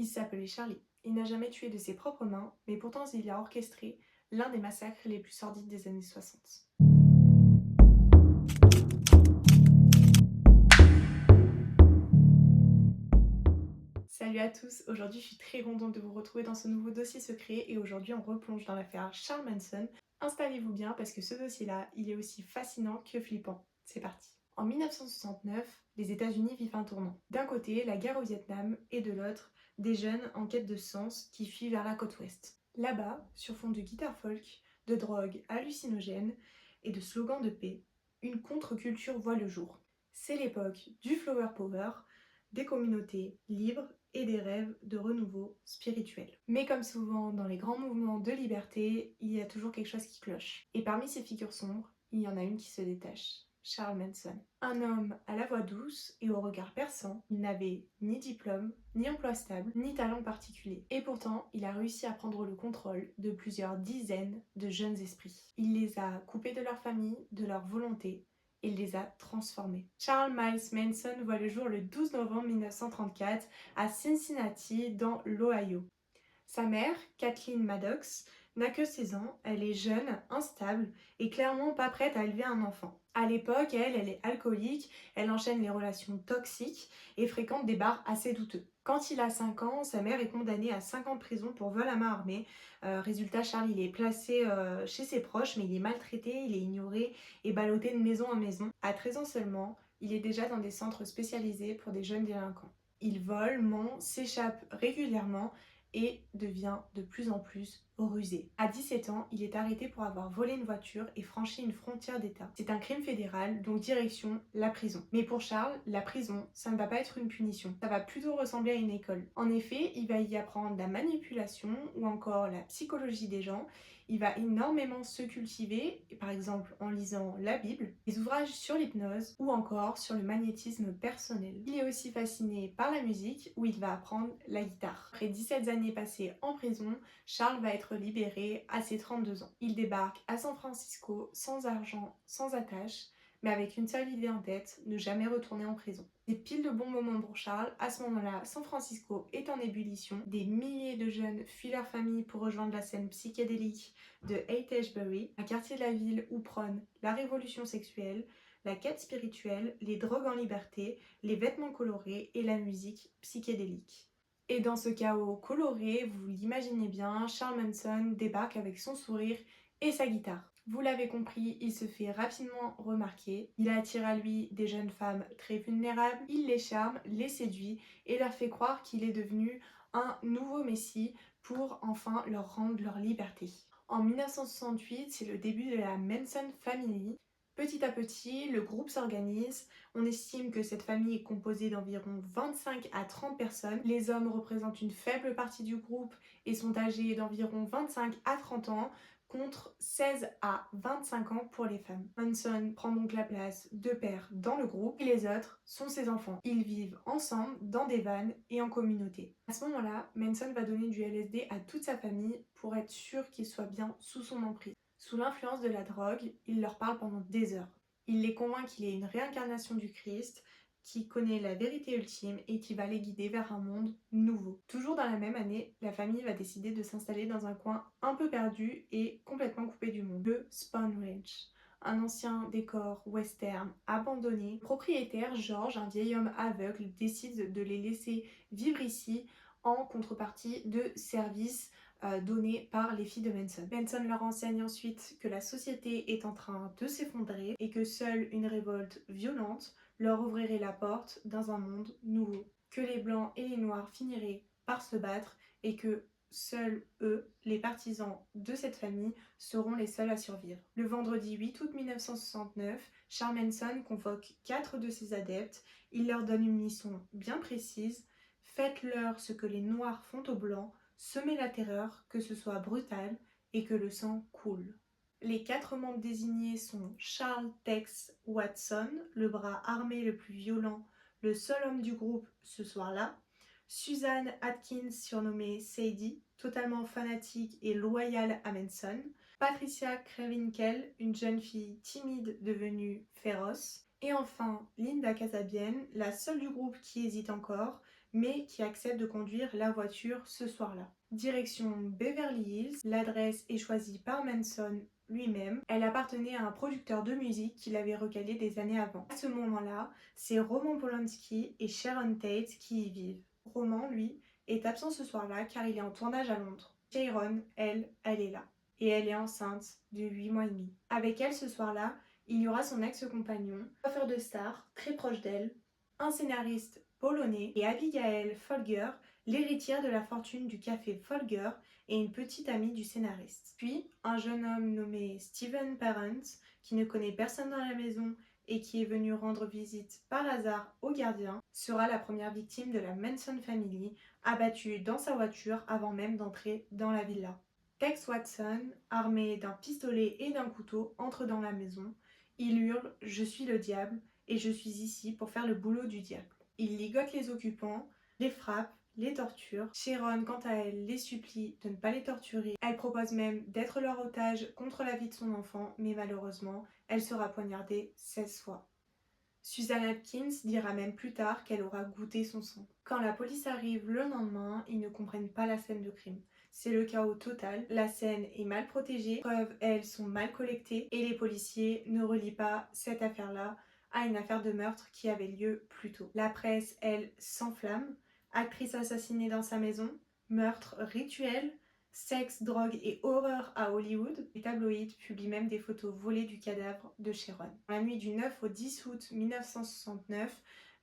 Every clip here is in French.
Il s'appelait Charlie. Il n'a jamais tué de ses propres mains, mais pourtant il a orchestré l'un des massacres les plus sordides des années 60. Salut à tous, aujourd'hui je suis très contente de vous retrouver dans ce nouveau dossier secret et aujourd'hui on replonge dans l'affaire Charles Manson. Installez-vous bien parce que ce dossier-là, il est aussi fascinant que flippant. C'est parti. En 1969, les États-Unis vivent un tournant. D'un côté, la guerre au Vietnam et de l'autre, des jeunes en quête de sens qui fuient vers la côte ouest. Là-bas, sur fond de guitare folk, de drogue hallucinogène et de slogans de paix, une contre-culture voit le jour. C'est l'époque du flower power, des communautés libres et des rêves de renouveau spirituel. Mais comme souvent dans les grands mouvements de liberté, il y a toujours quelque chose qui cloche. Et parmi ces figures sombres, il y en a une qui se détache. Charles Manson. Un homme à la voix douce et au regard perçant, il n'avait ni diplôme, ni emploi stable, ni talent particulier. Et pourtant, il a réussi à prendre le contrôle de plusieurs dizaines de jeunes esprits. Il les a coupés de leur famille, de leur volonté, et les a transformés. Charles Miles Manson voit le jour le 12 novembre 1934 à Cincinnati, dans l'Ohio. Sa mère, Kathleen Maddox, n'a que 16 ans, elle est jeune, instable et clairement pas prête à élever un enfant. À l'époque, elle est alcoolique, elle enchaîne les relations toxiques et fréquente des bars assez douteux. Quand il a 5 ans, sa mère est condamnée à 5 ans de prison pour vol à main armée. Résultat, Charles il est placé chez ses proches, mais il est maltraité, il est ignoré et ballotté de maison en maison. À 13 ans seulement, il est déjà dans des centres spécialisés pour des jeunes délinquants. Il vole, ment, s'échappe régulièrement et devient de plus en plus rusé. À 17 ans, il est arrêté pour avoir volé une voiture et franchi une frontière d'État. C'est un crime fédéral, donc direction la prison. Mais pour Charles, la prison, ça ne va pas être une punition, ça va plutôt ressembler à une école. En effet, il va y apprendre la manipulation ou encore la psychologie des gens. Il va énormément se cultiver, par exemple en lisant la Bible, des ouvrages sur l'hypnose ou encore sur le magnétisme personnel. Il est aussi fasciné par la musique où il va apprendre la guitare. Après 17 années passées en prison, Charles va être libéré à ses 32 ans. Il débarque à San Francisco sans argent, sans attache, mais avec une seule idée en tête, ne jamais retourner en prison. Des piles de bons moments pour Charles. À ce moment-là, San Francisco est en ébullition. Des milliers de jeunes fuient leur famille pour rejoindre la scène psychédélique de Haight-Ashbury, un quartier de la ville où prône la révolution sexuelle, la quête spirituelle, les drogues en liberté, les vêtements colorés et la musique psychédélique. Et dans ce chaos coloré, vous l'imaginez bien, Charles Manson débarque avec son sourire et sa guitare. Vous l'avez compris, il se fait rapidement remarquer. Il attire à lui des jeunes femmes très vulnérables, il les charme, les séduit et leur fait croire qu'il est devenu un nouveau messie pour enfin leur rendre leur liberté. En 1968, c'est le début de la Manson Family. Petit à petit, le groupe s'organise. On estime que cette famille est composée d'environ 25 à 30 personnes. Les hommes représentent une faible partie du groupe et sont âgés d'environ 25 à 30 ans, contre 16 à 25 ans pour les femmes. Manson prend donc la place de père dans le groupe et les autres sont ses enfants. Ils vivent ensemble dans des vannes et en communauté. À ce moment-là, Manson va donner du LSD à toute sa famille pour être sûr qu'ils soient bien sous son emprise. Sous l'influence de la drogue, il leur parle pendant des heures. Il les convainc qu'il est une réincarnation du Christ, qui connaît la vérité ultime et qui va les guider vers un monde nouveau. Toujours dans la même année, la famille va décider de s'installer dans un coin un peu perdu et complètement coupé du monde, le Spahn Ranch. Un ancien décor western abandonné. Le propriétaire, George, un vieil homme aveugle, décide de les laisser vivre ici en contrepartie de services donnés par les filles de Manson. Manson leur enseigne ensuite que la société est en train de s'effondrer et que seule une révolte violente leur ouvrirait la porte dans un monde nouveau, que les blancs et les noirs finiraient par se battre et que seuls eux, les partisans de cette famille, seront les seuls à survivre. Le vendredi 8 août 1969, Charles Manson convoque 4 de ses adeptes. Il leur donne une mission bien précise: faites-leur ce que les noirs font aux blancs, semez la terreur, que ce soit brutal et que le sang coule. Les 4 membres désignés sont Charles Tex Watson, le bras armé le plus violent, le seul homme du groupe ce soir-là. Susan Atkins, surnommée Sadie, totalement fanatique et loyale à Manson. Patricia Kravinkel, une jeune fille timide devenue féroce. Et enfin, Linda Kasabian, la seule du groupe qui hésite encore, mais qui accepte de conduire la voiture ce soir-là. Direction Beverly Hills, l'adresse est choisie par Manson lui-même. Elle appartenait à un producteur de musique qu'il avait recalé des années avant. À ce moment-là, c'est Roman Polanski et Sharon Tate qui y vivent. Roman, lui, est absent ce soir-là car il est en tournage à Londres. Sharon, elle est là. Et elle est enceinte de 8 mois et demi. Avec elle ce soir-là, il y aura son ex-compagnon, coiffeur de star, très proche d'elle, un scénariste polonais et Abigail Folger, l'héritière de la fortune du café Folger et une petite amie du scénariste. Puis, un jeune homme nommé Steven Parent, qui ne connaît personne dans la maison et qui est venu rendre visite par hasard au gardien, sera la première victime de la Manson Family, abattue dans sa voiture avant même d'entrer dans la villa. Tex Watson, armé d'un pistolet et d'un couteau, entre dans la maison. Il hurle « Je suis le diable et je suis ici pour faire le boulot du diable ». Il ligote les occupants, les frappe, les torture. Sharon, quant à elle, les supplie de ne pas les torturer. Elle propose même d'être leur otage contre la vie de son enfant, mais malheureusement, elle sera poignardée 16 fois. Susan Atkins dira même plus tard qu'elle aura goûté son sang. Quand la police arrive le lendemain, ils ne comprennent pas la scène de crime. C'est le chaos total, la scène est mal protégée, les preuves, elles, sont mal collectées et les policiers ne relient pas cette affaire-là à une affaire de meurtre qui avait lieu plus tôt. La presse, elle, s'enflamme. Actrice assassinée dans sa maison, meurtre rituel, sexe, drogue et horreur à Hollywood. Les tabloïds publient même des photos volées du cadavre de Sharon. La nuit du 9 au 10 août 1969,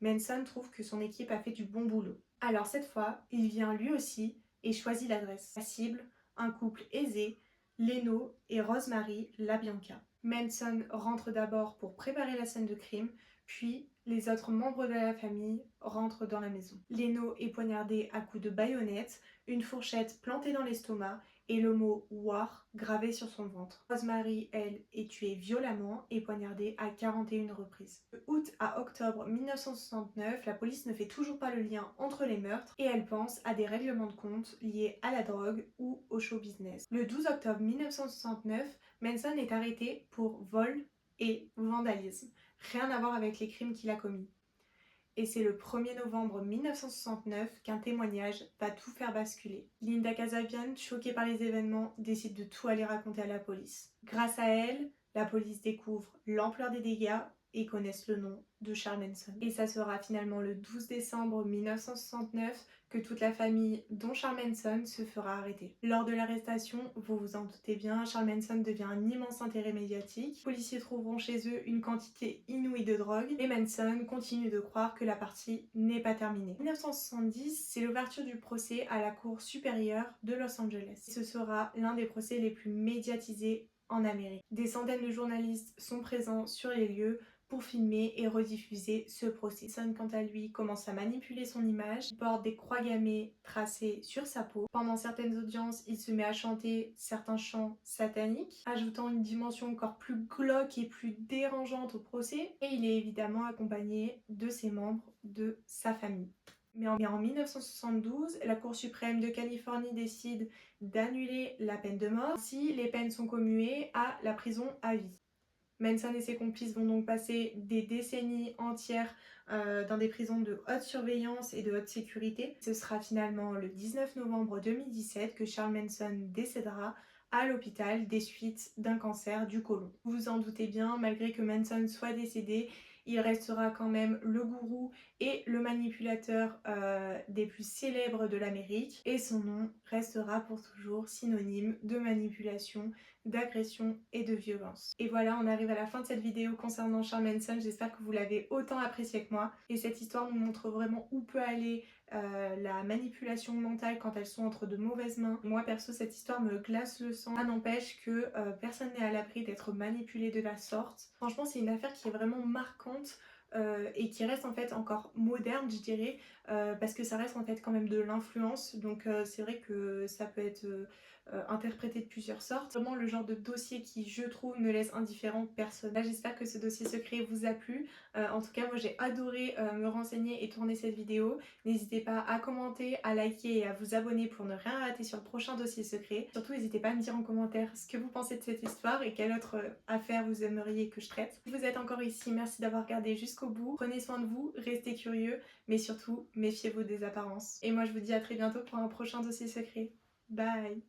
Manson trouve que son équipe a fait du bon boulot. Alors cette fois, il vient lui aussi et choisit l'adresse. La cible, un couple aisé, Leno et Rosemary LaBianca. Manson rentre d'abord pour préparer la scène de crime, puis les autres membres de la famille rentrent dans la maison. Leno est poignardé à coups de baïonnette, une fourchette plantée dans l'estomac et le mot War gravé sur son ventre. Rosemary, elle, est tuée violemment et poignardée à 41 reprises. De août à octobre 1969, la police ne fait toujours pas le lien entre les meurtres et elle pense à des règlements de compte liés à la drogue ou au show business. Le 12 octobre 1969, Manson est arrêté pour vol et vandalisme. Rien à voir avec les crimes qu'il a commis. Et c'est le 1er novembre 1969 qu'un témoignage va tout faire basculer. Linda Kasabian, choquée par les événements, décide de tout aller raconter à la police. Grâce à elle, la police découvre l'ampleur des dégâts et connaissent le nom de Charles Manson. Et ça sera finalement le 12 décembre 1969 que toute la famille, dont Charles Manson, se fera arrêter. Lors de l'arrestation, vous vous en doutez bien, Charles Manson devient un immense intérêt médiatique. Les policiers trouveront chez eux une quantité inouïe de drogue et Manson continue de croire que la partie n'est pas terminée. En 1970, c'est l'ouverture du procès à la Cour supérieure de Los Angeles. Ce sera l'un des procès les plus médiatisés en Amérique. Des centaines de journalistes sont présents sur les lieux pour filmer et rediffuser ce procès. Manson, quant à lui, commence à manipuler son image. Il porte des croix gammées tracées sur sa peau. Pendant certaines audiences, il se met à chanter certains chants sataniques, ajoutant une dimension encore plus glauque et plus dérangeante au procès. Et il est évidemment accompagné de ses membres de sa famille. Mais en 1972, la Cour suprême de Californie décide d'annuler la peine de mort si les peines sont commuées à la prison à vie. Manson et ses complices vont donc passer des décennies entières dans des prisons de haute surveillance et de haute sécurité. Ce sera finalement le 19 novembre 2017 que Charles Manson décédera à l'hôpital des suites d'un cancer du côlon. Vous vous en doutez bien, malgré que Manson soit décédé, il restera quand même le gourou et le manipulateur des plus célèbres de l'Amérique et son nom restera pour toujours synonyme de manipulation, d'agression et de violence. Et voilà, on arrive à la fin de cette vidéo concernant Charles Manson. J'espère que vous l'avez autant apprécié que moi. Et cette histoire nous montre vraiment où peut aller la manipulation mentale quand elles sont entre de mauvaises mains. Moi perso, cette histoire me glace le sang. Ça n'empêche que personne n'est à l'abri d'être manipulé de la sorte. Franchement, c'est une affaire qui est vraiment marquante. Et qui reste en fait encore moderne, je dirais, parce que ça reste en fait quand même de l'influence, donc c'est vrai que ça peut être interprété de plusieurs sortes. Vraiment le genre de dossier qui, je trouve, ne laisse indifférent personne. Là, j'espère que ce dossier secret vous a plu. En tout cas, moi j'ai adoré me renseigner et tourner cette vidéo. N'hésitez pas à commenter, à liker et à vous abonner pour ne rien rater sur le prochain dossier secret. Surtout, n'hésitez pas à me dire en commentaire ce que vous pensez de cette histoire et quelle autre affaire vous aimeriez que je traite. Si vous êtes encore ici, merci d'avoir regardé jusqu'au bout. Prenez soin de vous, restez curieux, mais surtout, méfiez-vous des apparences. Et moi je vous dis à très bientôt pour un prochain dossier secret. Bye!